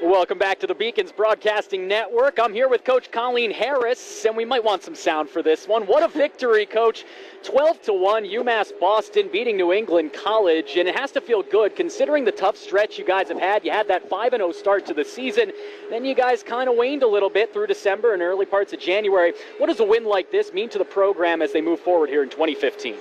Welcome back to the Beacons Broadcasting Network. I'm here with Coach Colleen Harris, and we might want some sound for this one. What a victory, Coach. 12-1, UMass Boston beating New England College, and it has to feel good considering the tough stretch you guys have had. You had that 5-0 start to the season. Then you guys kind of waned a little bit through December and early parts of January. What does a win like this mean to the program as they move forward here in 2015?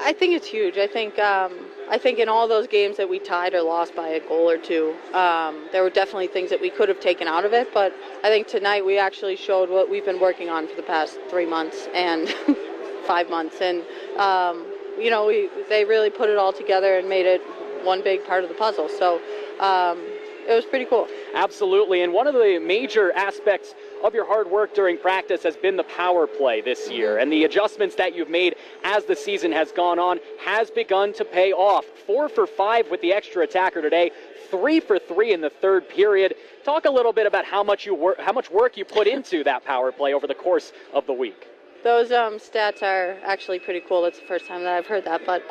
I think it's huge. I think in all those games that we tied or lost by a goal or two, there were definitely things that we could have taken out of it. But I think tonight we actually showed what we've been working on for the past 3 months and 5 months. And, they really put it all together and made it one big part of the puzzle. So it was pretty cool. Absolutely. And one of the major aspects of your hard work during practice has been the power play this year, and the adjustments that you've made as the season has gone on has begun to pay off. 4 for 5 with the extra attacker today, 3 for 3 in the third period. Talk a little bit about how much work you put into that power play over the course of the week. Those stats are actually pretty cool. That's the first time that I've heard that, but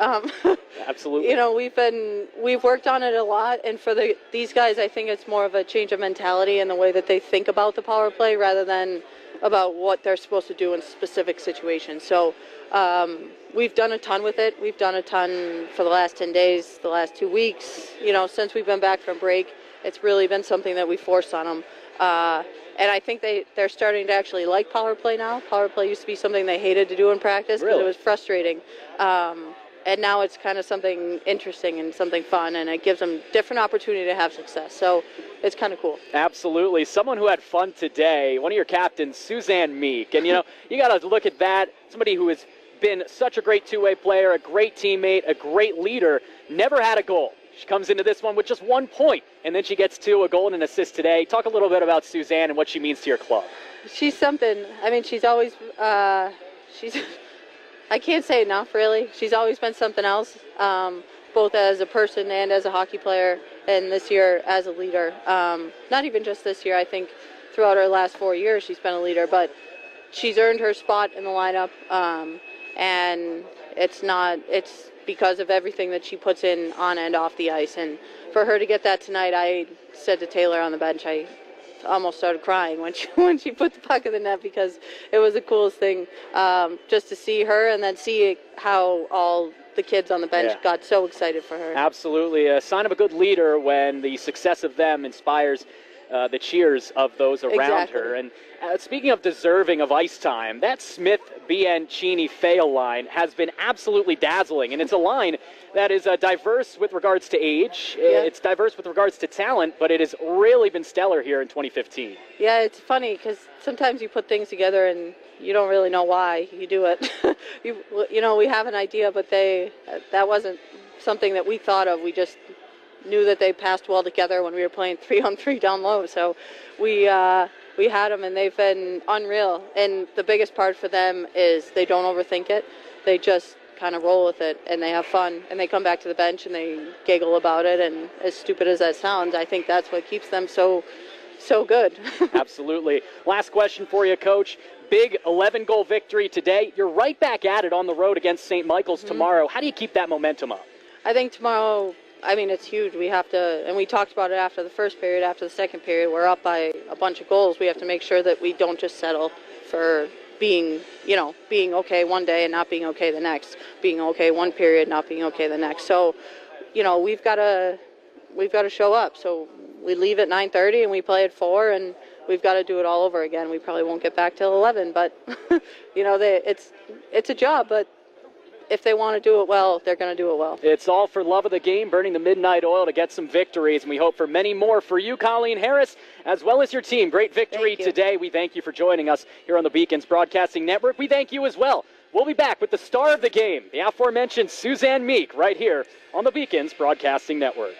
absolutely. We've worked on it a lot, and for these guys, I think it's more of a change of mentality in the way that they think about the power play rather than about what they're supposed to do in specific situations. So we've done a ton with it. We've done a ton for the last 10 days, the last 2 weeks. Since we've been back from break, it's really been something that we forced on them. And I think they're starting to actually like power play now. Power play used to be something they hated to do in practice because it was frustrating. And now it's kind of something interesting and something fun, and it gives them different opportunity to have success. So it's kind of cool. Absolutely. Someone who had fun today, one of your captains, Suzanne Meek. And, you got to look at that. Somebody who has been such a great two-way player, a great teammate, a great leader, never had a goal. She comes into this one with just 1 point, and then she gets a goal and an assist today. Talk a little bit about Suzanne and what she means to your club. She's something. I mean, she's always, I can't say enough, really. She's always been something else, both as a person and as a hockey player, and this year as a leader. Not even just this year. I think throughout her last 4 years she's been a leader, but she's earned her spot in the lineup, and it's because of everything that she puts in on and off the ice. And for her to get that tonight, I said to Taylor on the bench, I almost started crying when she put the puck in the net, because it was the coolest thing just to see her and then see how all the kids on the bench got so excited for her. Absolutely. A sign of a good leader when the success of them inspires the cheers of those around her. And speaking of deserving of ice time, that Smith, Bianchini, Fail line has been absolutely dazzling. And it's a line that is diverse with regards to age. Yeah. It's diverse with regards to talent, but it has really been stellar here in 2015. Yeah, it's funny because sometimes you put things together and you don't really know why you do it. We have an idea, but that wasn't something that we thought of. We just knew that they passed well together when we were playing 3-on-3 down low. So we had them, and they've been unreal. And the biggest part for them is they don't overthink it. They just kind of roll with it, and they have fun. And they come back to the bench, and they giggle about it. And as stupid as that sounds, I think that's what keeps them so good. Absolutely. Last question for you, Coach. Big 11-goal victory today. You're right back at it on the road against St. Michael's tomorrow. How do you keep that momentum up? I think tomorrow, it's huge. We have to, and we talked about it after the first period, after the second period, we're up by a bunch of goals. We have to make sure that we don't just settle for being okay one day and not being okay the next, being okay one period, not being okay the next. So, we've got to show up. So we leave at 9:30 and we play at 4, and we've got to do it all over again. We probably won't get back till 11, but it's a job, but if they want to do it well, they're going to do it well. It's all for love of the game, burning the midnight oil to get some victories, and we hope for many more for you, Colleen Harris, as well as your team. Great victory today. We thank you for joining us here on the Beacons Broadcasting Network. We thank you as well. We'll be back with the star of the game, the aforementioned Suzanne Meek, right here on the Beacons Broadcasting Network.